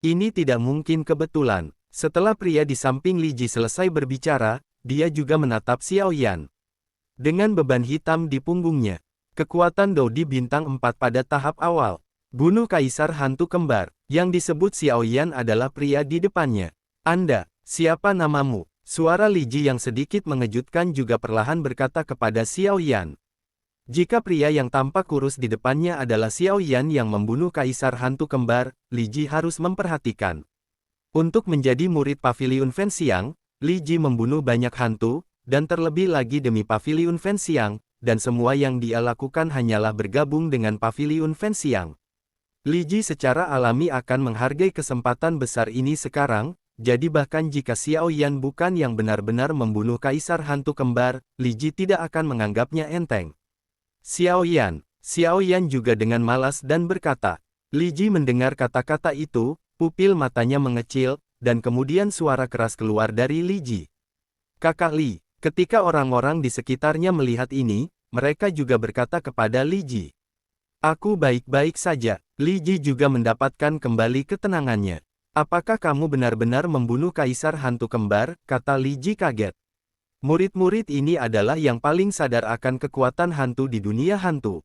Ini tidak mungkin kebetulan. Setelah pria di samping Li Ji selesai berbicara, dia juga menatap Xiao Yan. Dengan beban hitam di punggungnya, kekuatan Dou di bintang 4 pada tahap awal. Bunuh Kaisar Hantu Kembar. Yang disebut Xiao Yan adalah pria di depannya. Anda, siapa namamu? Suara Li Ji yang sedikit mengejutkan juga perlahan berkata kepada Xiao Yan. Jika pria yang tampak kurus di depannya adalah Xiao Yan yang membunuh Kaisar Hantu Kembar, Li Ji harus memperhatikan. Untuk menjadi murid Paviliun Fenxiang, Li Ji membunuh banyak hantu, dan terlebih lagi demi Paviliun Fenxiang, dan semua yang dia lakukan hanyalah bergabung dengan Paviliun Fenxiang. Li Ji secara alami akan menghargai kesempatan besar ini sekarang, jadi bahkan jika Xiao Yan bukan yang benar-benar membunuh Kaisar Hantu Kembar, Li Ji tidak akan menganggapnya enteng. Xiao Yan juga dengan malas dan berkata. Li Ji mendengar kata-kata itu, pupil matanya mengecil, dan kemudian suara keras keluar dari Li Ji. Kakak Li, ketika orang-orang di sekitarnya melihat ini, mereka juga berkata kepada Li Ji. Aku baik-baik saja. Li Ji juga mendapatkan kembali ketenangannya. Apakah kamu benar-benar membunuh Kaisar Hantu Kembar? Kata Li Ji kaget. Murid-murid ini adalah yang paling sadar akan kekuatan hantu di dunia hantu.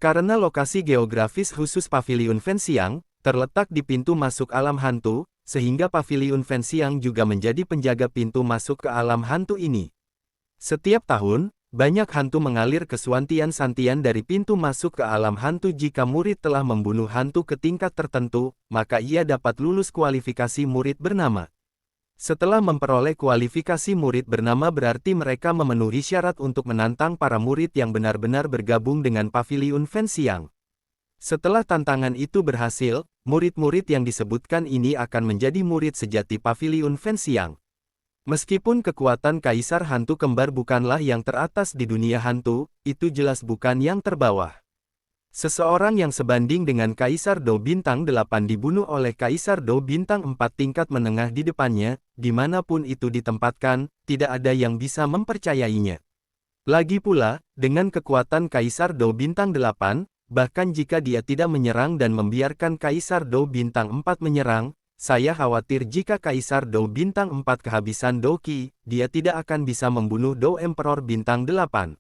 Karena lokasi geografis khusus Paviliun Fenxiang, terletak di pintu masuk alam hantu, sehingga Paviliun Fenxiang juga menjadi penjaga pintu masuk ke alam hantu ini. Setiap tahun, banyak hantu mengalir ke Suantian-Santian dari pintu masuk ke alam hantu. Jika murid telah membunuh hantu ke tingkat tertentu, maka ia dapat lulus kualifikasi murid bernama. Setelah memperoleh kualifikasi murid bernama berarti mereka memenuhi syarat untuk menantang para murid yang benar-benar bergabung dengan Paviliun Fenxiang. Setelah tantangan itu berhasil, murid-murid yang disebutkan ini akan menjadi murid sejati Paviliun Fenxiang. Meskipun kekuatan Kaisar Hantu Kembar bukanlah yang teratas di dunia hantu, itu jelas bukan yang terbawah. Seseorang yang sebanding dengan Kaisar Dou Bintang 8 dibunuh oleh Kaisar Dou Bintang 4 tingkat menengah di depannya, dimanapun itu ditempatkan, tidak ada yang bisa mempercayainya. Lagi pula, dengan kekuatan Kaisar Dou Bintang 8, bahkan jika dia tidak menyerang dan membiarkan Kaisar Dou Bintang 4 menyerang, saya khawatir jika Kaisar Dou Bintang 4 kehabisan Dou Qi, dia tidak akan bisa membunuh Dou Emperor Bintang 8.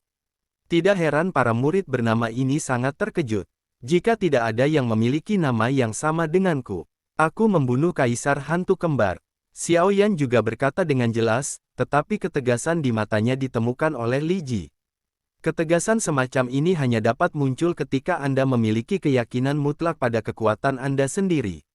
Tidak heran para murid bernama ini sangat terkejut. Jika tidak ada yang memiliki nama yang sama denganku, aku membunuh Kaisar Hantu Kembar. Xiao Yan juga berkata dengan jelas, tetapi ketegasan di matanya ditemukan oleh Li Ji. Ketegasan semacam ini hanya dapat muncul ketika Anda memiliki keyakinan mutlak pada kekuatan Anda sendiri.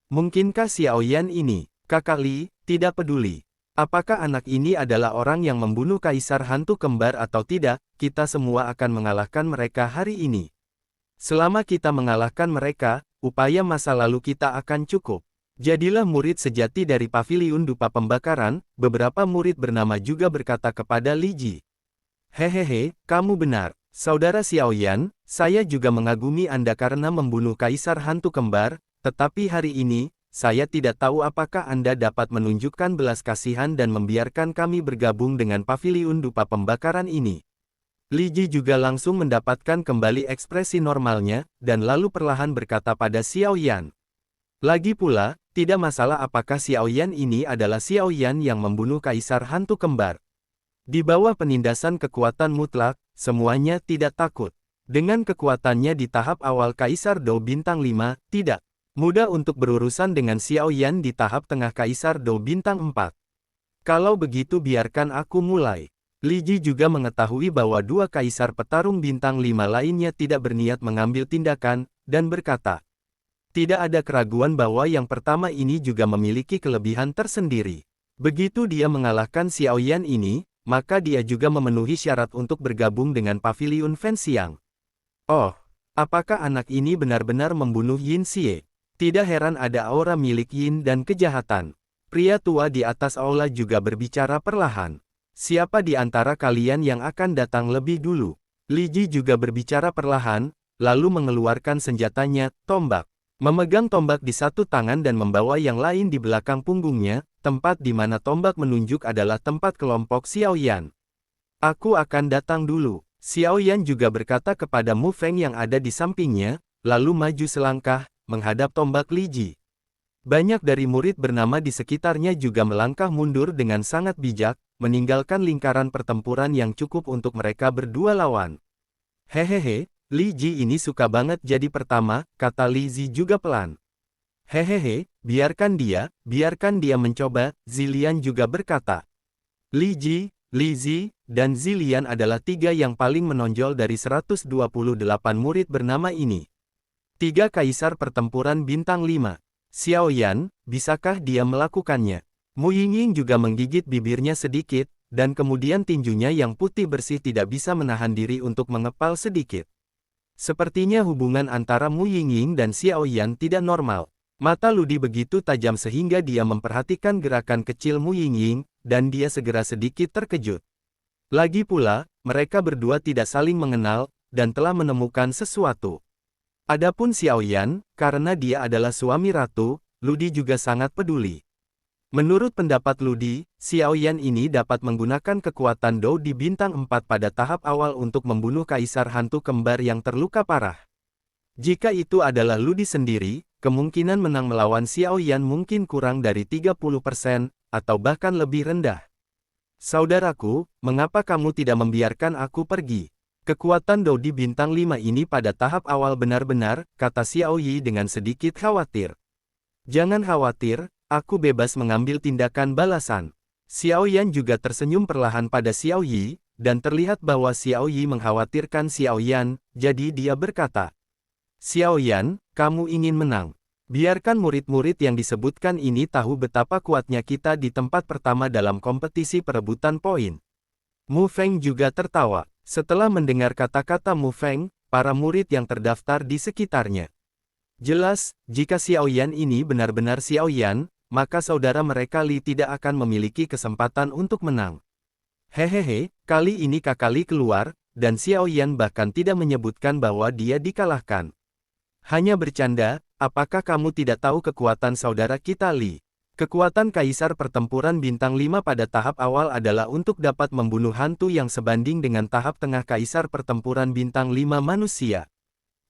Mungkinkah Xiao Yan ini, Kakak Li, tidak peduli apakah anak ini adalah orang yang membunuh Kaisar Hantu Kembar atau tidak, kita semua akan mengalahkan mereka hari ini. Selama kita mengalahkan mereka, upaya masa lalu kita akan cukup. Jadilah murid sejati dari Paviliun Dupa Pembakaran, beberapa murid bernama juga berkata kepada Li Ji. Hehehe, kamu benar. Saudara Xiao Yan, saya juga mengagumi Anda karena membunuh Kaisar Hantu Kembar, tetapi hari ini, saya tidak tahu apakah Anda dapat menunjukkan belas kasihan dan membiarkan kami bergabung dengan Paviliun Dupa Pembakaran ini. Li Ji juga langsung mendapatkan kembali ekspresi normalnya, dan lalu perlahan berkata pada Xiao Yan. Lagi pula, tidak masalah apakah Xiao Yan ini adalah Xiao Yan yang membunuh Kaisar Hantu Kembar. Di bawah penindasan kekuatan mutlak, semuanya tidak takut. Dengan kekuatannya di tahap awal Kaisar Dou Bintang 5, tidak mudah untuk berurusan dengan Xiao Yan di tahap tengah Kaisar Dou Bintang 4. Kalau begitu biarkan aku mulai. Li Ji juga mengetahui bahwa dua Kaisar Petarung Bintang 5 lainnya tidak berniat mengambil tindakan, dan berkata. Tidak ada keraguan bahwa yang pertama ini juga memiliki kelebihan tersendiri. Begitu dia mengalahkan Xiao Yan ini, maka dia juga memenuhi syarat untuk bergabung dengan Paviliun Fenxiang. Oh, apakah anak ini benar-benar membunuh Yin Xie? Tidak heran ada aura milik Yin dan kejahatan. Pria tua di atas aula juga berbicara perlahan. Siapa di antara kalian yang akan datang lebih dulu? Li Ji juga berbicara perlahan, lalu mengeluarkan senjatanya, tombak. Memegang tombak di satu tangan dan membawa yang lain di belakang punggungnya, tempat di mana tombak menunjuk adalah tempat kelompok Xiao Yan. Aku akan datang dulu. Xiao Yan juga berkata kepada Mu Feng yang ada di sampingnya, lalu maju selangkah, menghadap tombak Li Ji. Banyak dari murid bernama di sekitarnya juga melangkah mundur dengan sangat bijak, meninggalkan lingkaran pertempuran yang cukup untuk mereka berdua lawan. Hehehe, Li Ji ini suka banget jadi pertama, kata Li Zi juga pelan. Hehehe, biarkan dia mencoba, Zilian juga berkata. Li Ji, Li Zi, dan Zilian adalah tiga yang paling menonjol dari 128 murid bernama ini. Tiga kaisar pertempuran bintang 5. Xiao Yan, bisakah dia melakukannya? Mu Yingying juga menggigit bibirnya sedikit, dan kemudian tinjunya yang putih bersih tidak bisa menahan diri untuk mengepal sedikit. Sepertinya hubungan antara Mu Yingying dan Xiao Yan tidak normal. Mata Ludi begitu tajam sehingga dia memperhatikan gerakan kecil Mu Yingying, dan dia segera sedikit terkejut. Lagi pula, mereka berdua tidak saling mengenal, dan telah menemukan sesuatu. Adapun Xiao Yan, karena dia adalah suami ratu, Ludi juga sangat peduli. Menurut pendapat Ludi, Xiao Yan ini dapat menggunakan kekuatan Dou di bintang 4 pada tahap awal untuk membunuh kaisar hantu kembar yang terluka parah. Jika itu adalah Ludi sendiri, kemungkinan menang melawan Xiao Yan mungkin kurang dari 30%, atau bahkan lebih rendah. Saudaraku, mengapa kamu tidak membiarkan aku pergi? Kekuatan Dou di bintang 5 ini pada tahap awal benar-benar, kata Xiao Yi dengan sedikit khawatir. Jangan khawatir, aku bebas mengambil tindakan balasan. Xiao Yan juga tersenyum perlahan pada Xiao Yi, dan terlihat bahwa Xiao Yi mengkhawatirkan Xiao Yan, jadi dia berkata, Xiao Yan, kamu ingin menang. Biarkan murid-murid yang disebutkan ini tahu betapa kuatnya kita di tempat pertama dalam kompetisi perebutan poin. Mu Feng juga tertawa. Setelah mendengar kata-kata Mu Feng, para murid yang terdaftar di sekitarnya. Jelas, jika Xiao Yan ini benar-benar Xiao Yan, maka saudara mereka Li tidak akan memiliki kesempatan untuk menang. Hehehe, kali ini Kakak Li keluar, dan Xiao Yan bahkan tidak menyebutkan bahwa dia dikalahkan. Hanya bercanda, apakah kamu tidak tahu kekuatan saudara kita Li? Kekuatan Kaisar Pertempuran Bintang 5 pada tahap awal adalah untuk dapat membunuh hantu yang sebanding dengan tahap tengah Kaisar Pertempuran Bintang 5 manusia.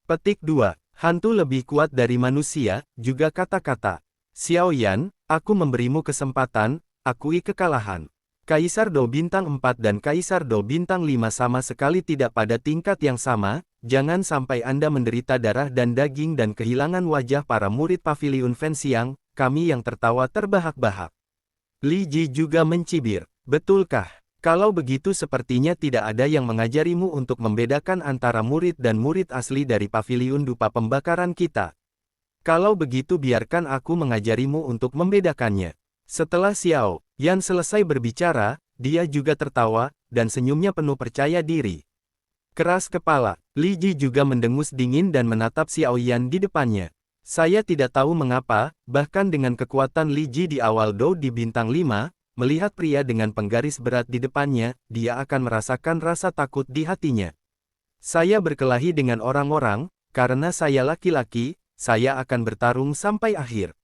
Petik 2. Hantu lebih kuat dari manusia, juga kata-kata. Xiao Yan, aku memberimu kesempatan, akui kekalahan. Kaisar Dou Bintang 4 dan Kaisar Dou Bintang 5 sama sekali tidak pada tingkat yang sama, jangan sampai Anda menderita darah dan daging dan kehilangan wajah para murid Paviliun Fenxiang. Kami yang tertawa terbahak-bahak. Li Ji juga mencibir. Betulkah? Kalau begitu sepertinya tidak ada yang mengajarimu untuk membedakan antara murid dan murid asli dari Paviliun Dupa Pembakaran kita. Kalau begitu biarkan aku mengajarimu untuk membedakannya. Setelah Xiao Yan selesai berbicara, dia juga tertawa, dan senyumnya penuh percaya diri. Keras kepala, Li Ji juga mendengus dingin dan menatap Xiao Yan di depannya. Saya tidak tahu mengapa, bahkan dengan kekuatan Li Ji di awal Dou di bintang 5, melihat pria dengan penggaris berat di depannya, dia akan merasakan rasa takut di hatinya. Saya berkelahi dengan orang-orang, karena saya laki-laki, saya akan bertarung sampai akhir.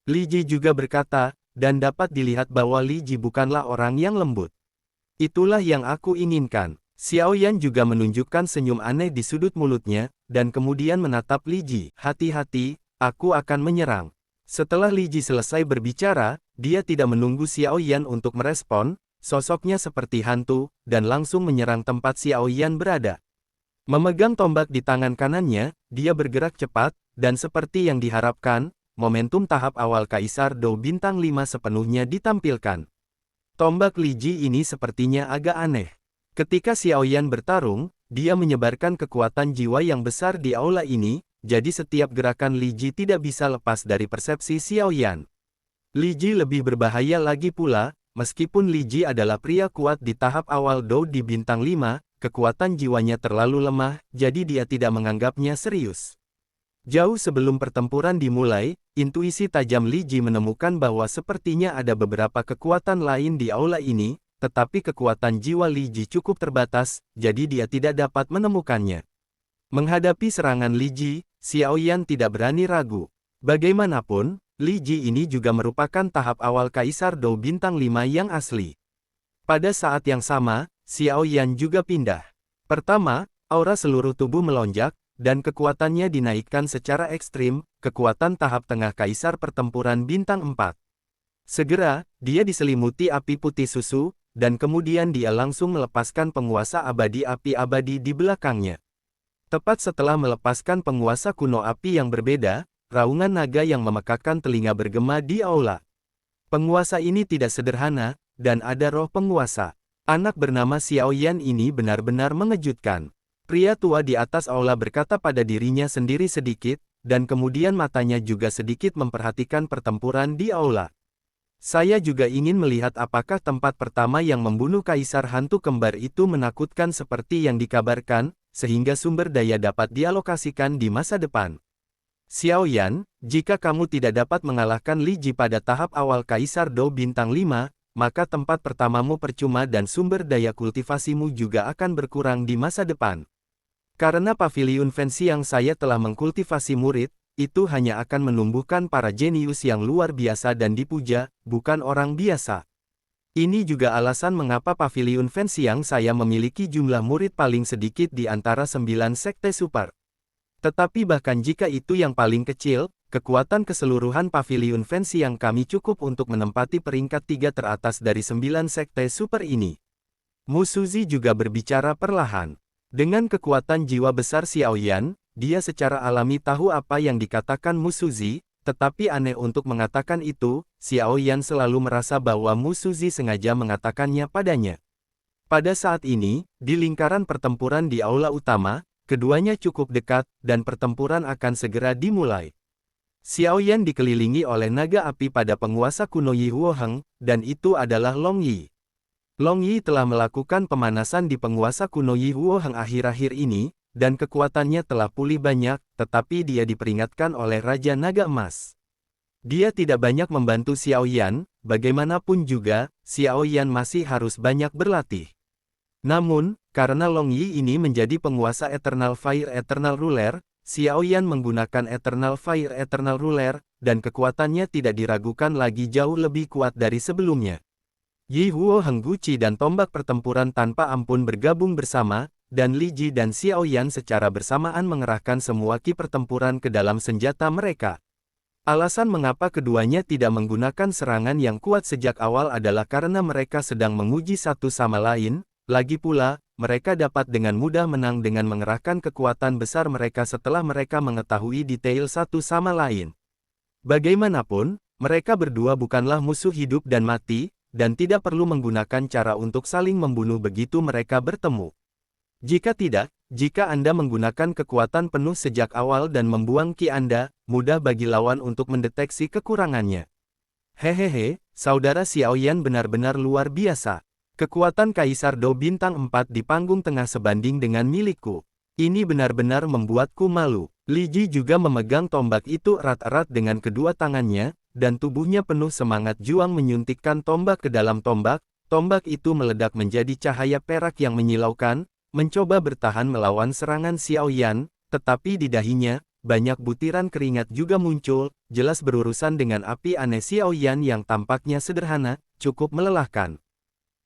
Li Ji juga berkata, dan dapat dilihat bahwa Li Ji bukanlah orang yang lembut. Itulah yang aku inginkan. Xiao Yan juga menunjukkan senyum aneh di sudut mulutnya, dan kemudian menatap Li Ji. Hati-hati, aku akan menyerang. Setelah Li Ji selesai berbicara, dia tidak menunggu Xiao Yan untuk merespon, sosoknya seperti hantu, dan langsung menyerang tempat Xiao Yan berada. Memegang tombak di tangan kanannya, dia bergerak cepat, dan seperti yang diharapkan, momentum tahap awal Kaisar Dou Bintang 5 sepenuhnya ditampilkan. Tombak Li Ji ini sepertinya agak aneh. Ketika Xiao Yan bertarung, dia menyebarkan kekuatan jiwa yang besar di aula ini, jadi setiap gerakan Li Ji tidak bisa lepas dari persepsi Xiao Yan. Li Ji lebih berbahaya lagi pula, meskipun Li Ji adalah pria kuat di tahap awal Dou di bintang 5, kekuatan jiwanya terlalu lemah, jadi dia tidak menganggapnya serius. Jauh sebelum pertempuran dimulai, intuisi tajam Li Ji menemukan bahwa sepertinya ada beberapa kekuatan lain di aula ini, tetapi kekuatan jiwa Li Ji cukup terbatas, jadi dia tidak dapat menemukannya. Menghadapi serangan Li Ji, Xiao Yan tidak berani ragu. Bagaimanapun, Li Ji ini juga merupakan tahap awal Kaisar Dou Bintang 5 yang asli. Pada saat yang sama, Xiao Yan juga pindah. Pertama, aura seluruh tubuh melonjak, dan kekuatannya dinaikkan secara ekstrim, kekuatan tahap tengah Kaisar Pertempuran Bintang 4. Segera, dia diselimuti api putih susu, dan kemudian dia langsung melepaskan penguasa abadi api abadi di belakangnya. Tepat setelah melepaskan penguasa kuno api yang berbeda, raungan naga yang memekakkan telinga bergema di aula. Penguasa ini tidak sederhana, dan ada roh penguasa. Anak bernama Xiao Yan ini benar-benar mengejutkan. Pria tua di atas aula berkata pada dirinya sendiri sedikit, dan kemudian matanya juga sedikit memperhatikan pertempuran di aula. Saya juga ingin melihat apakah tempat pertama yang membunuh Kaisar Hantu Kembar itu menakutkan seperti yang dikabarkan, sehingga sumber daya dapat dialokasikan di masa depan. Xiao Yan, jika kamu tidak dapat mengalahkan Li Ji pada tahap awal Kaisar Dou Bintang 5, maka tempat pertamamu percuma dan sumber daya kultivasimu juga akan berkurang di masa depan. Karena paviliun fancy yang saya telah mengkultivasi murid, itu hanya akan menumbuhkan para jenius yang luar biasa dan dipuja, bukan orang biasa. Ini juga alasan mengapa paviliun fancy yang saya memiliki jumlah murid paling sedikit di antara 9 sekte super. Tetapi bahkan jika itu yang paling kecil, kekuatan keseluruhan paviliun fancy yang kami cukup untuk menempati peringkat 3 teratas dari 9 sekte super ini. Musuzi juga berbicara perlahan. Dengan kekuatan jiwa besar Xiao Yan, dia secara alami tahu apa yang dikatakan Musuzi, tetapi aneh untuk mengatakan itu, Xiao Yan selalu merasa bahwa Musuzi sengaja mengatakannya padanya. Pada saat ini, di lingkaran pertempuran di aula utama, keduanya cukup dekat, dan pertempuran akan segera dimulai. Xiao Yan dikelilingi oleh naga api pada penguasa kuno Yi Huoheng, dan itu adalah Long Yi. Long Yi telah melakukan pemanasan di penguasa kuno Yi Huoheng akhir-akhir ini, dan kekuatannya telah pulih banyak, tetapi dia diperingatkan oleh Raja Naga Emas. Dia tidak banyak membantu Xiao Yan, bagaimanapun juga, Xiao Yan masih harus banyak berlatih. Namun, karena Long Yi ini menjadi penguasa Eternal Fire Eternal Ruler, Xiao Yan menggunakan Eternal Fire Eternal Ruler, dan kekuatannya tidak diragukan lagi jauh lebih kuat dari sebelumnya. Yi Huoheng Guqi dan tombak pertempuran tanpa ampun bergabung bersama, dan Li Ji dan Xiao Yan secara bersamaan mengerahkan semua ki pertempuran ke dalam senjata mereka. Alasan mengapa keduanya tidak menggunakan serangan yang kuat sejak awal adalah karena mereka sedang menguji satu sama lain. Lagi pula, mereka dapat dengan mudah menang dengan mengerahkan kekuatan besar mereka setelah mereka mengetahui detail satu sama lain. Bagaimanapun, mereka berdua bukanlah musuh hidup dan mati, dan tidak perlu menggunakan cara untuk saling membunuh begitu mereka bertemu. Jika tidak, jika Anda menggunakan kekuatan penuh sejak awal dan membuang ki Anda, mudah bagi lawan untuk mendeteksi kekurangannya. Hehehe, saudara Xiao Yan benar-benar luar biasa. Kekuatan Kaisar Dou Bintang 4 di panggung tengah sebanding dengan milikku. Ini benar-benar membuatku malu. Li Ji juga memegang tombak itu erat-erat dengan kedua tangannya, dan tubuhnya penuh semangat juang menyuntikkan tombak ke dalam tombak. Tombak itu meledak menjadi cahaya perak yang menyilaukan, mencoba bertahan melawan serangan Xiao Yan, tetapi di dahinya, banyak butiran keringat juga muncul, jelas berurusan dengan api aneh Xiao Yan yang tampaknya sederhana, cukup melelahkan.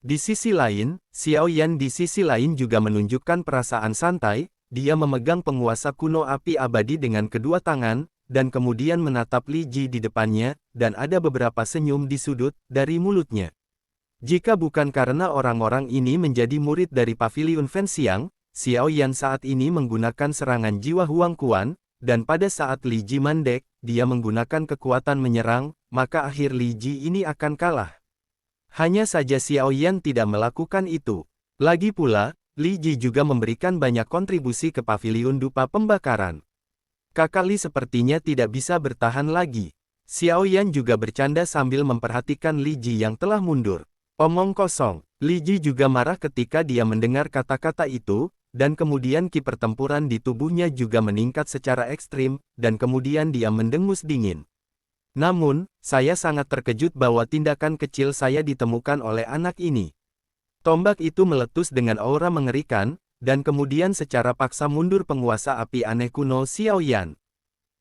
Di sisi lain, Xiao Yan di sisi lain juga menunjukkan perasaan santai, dia memegang penguasa kuno api abadi dengan kedua tangan, dan kemudian menatap Li Ji di depannya, dan ada beberapa senyum di sudut, dari mulutnya. Jika bukan karena orang-orang ini menjadi murid dari paviliun Fan Xiang, Xiao Yan saat ini menggunakan serangan jiwa Huang Quan, dan pada saat Li Ji mandek, dia menggunakan kekuatan menyerang, maka akhir Li Ji ini akan kalah. Hanya saja Xiao Yan tidak melakukan itu. Lagi pula, Li Ji juga memberikan banyak kontribusi ke paviliun dupa pembakaran. Kakak Li sepertinya tidak bisa bertahan lagi. Xiao Yan juga bercanda sambil memperhatikan Li Ji yang telah mundur. Omong kosong. Li Ji juga marah ketika dia mendengar kata-kata itu, dan kemudian ki pertempuran di tubuhnya juga meningkat secara ekstrim, dan kemudian dia mendengus dingin. Namun, saya sangat terkejut bahwa tindakan kecil saya ditemukan oleh anak ini. Tombak itu meletus dengan aura mengerikan, dan kemudian secara paksa mundur penguasa api aneh kuno Xiao Yan.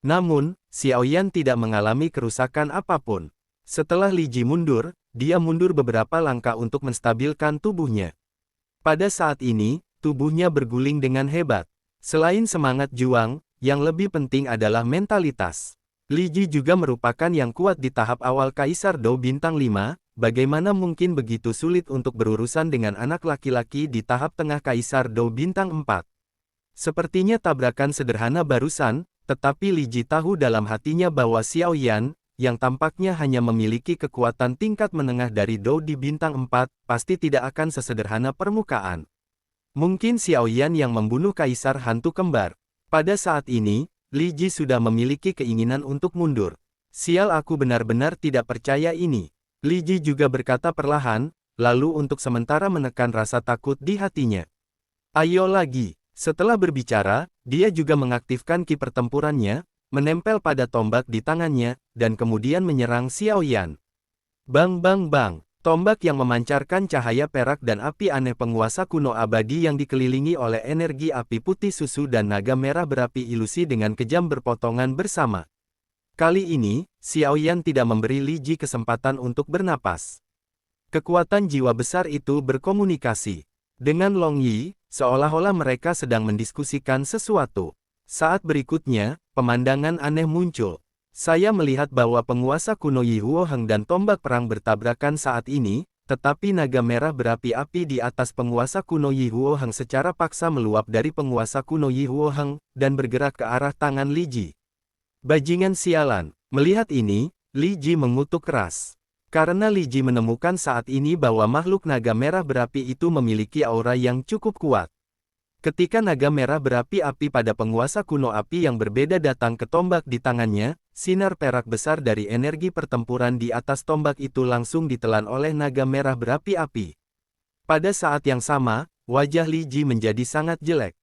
Namun, Xiao Yan tidak mengalami kerusakan apapun. Setelah Li Ji mundur, dia mundur beberapa langkah untuk menstabilkan tubuhnya. Pada saat ini, tubuhnya berguling dengan hebat. Selain semangat juang, yang lebih penting adalah mentalitas. Li Ji juga merupakan yang kuat di tahap awal Kaisar Dou Bintang 5, bagaimana mungkin begitu sulit untuk berurusan dengan anak laki-laki di tahap tengah Kaisar Dou Bintang 4. Sepertinya tabrakan sederhana barusan, tetapi Li Ji tahu dalam hatinya bahwa Xiao Yan, yang tampaknya hanya memiliki kekuatan tingkat menengah dari Dou di Bintang 4, pasti tidak akan sesederhana permukaan. Mungkin Xiao Yan yang membunuh Kaisar Hantu Kembar. Pada saat ini, Li Ji sudah memiliki keinginan untuk mundur. Sial, aku benar-benar tidak percaya ini. Li Ji juga berkata perlahan, lalu untuk sementara menekan rasa takut di hatinya. Ayo lagi. Setelah berbicara, dia juga mengaktifkan ki pertempurannya, menempel pada tombak di tangannya, dan kemudian menyerang Xiao Yan. Bang bang bang, tombak yang memancarkan cahaya perak dan api aneh penguasa kuno abadi yang dikelilingi oleh energi api putih susu dan naga merah berapi ilusi dengan kejam berpotongan bersama. Kali ini, Xiao Yan tidak memberi Li Ji kesempatan untuk bernapas. Kekuatan jiwa besar itu berkomunikasi dengan Long Yi, seolah-olah mereka sedang mendiskusikan sesuatu. Saat berikutnya, pemandangan aneh muncul. Saya melihat bahwa penguasa kuno Yi Huoheng dan tombak perang bertabrakan saat ini, tetapi naga merah berapi-api di atas penguasa kuno Yi Huoheng secara paksa meluap dari penguasa kuno Yi Huoheng, dan bergerak ke arah tangan Li Ji. Bajingan sialan. Melihat ini, Li Ji mengutuk keras. Karena Li Ji menemukan saat ini bahwa makhluk naga merah berapi itu memiliki aura yang cukup kuat. Ketika naga merah berapi-api pada penguasa kuno api yang berbeda datang ke tombak di tangannya, sinar perak besar dari energi pertempuran di atas tombak itu langsung ditelan oleh naga merah berapi-api. Pada saat yang sama, wajah Li Ji menjadi sangat jelek.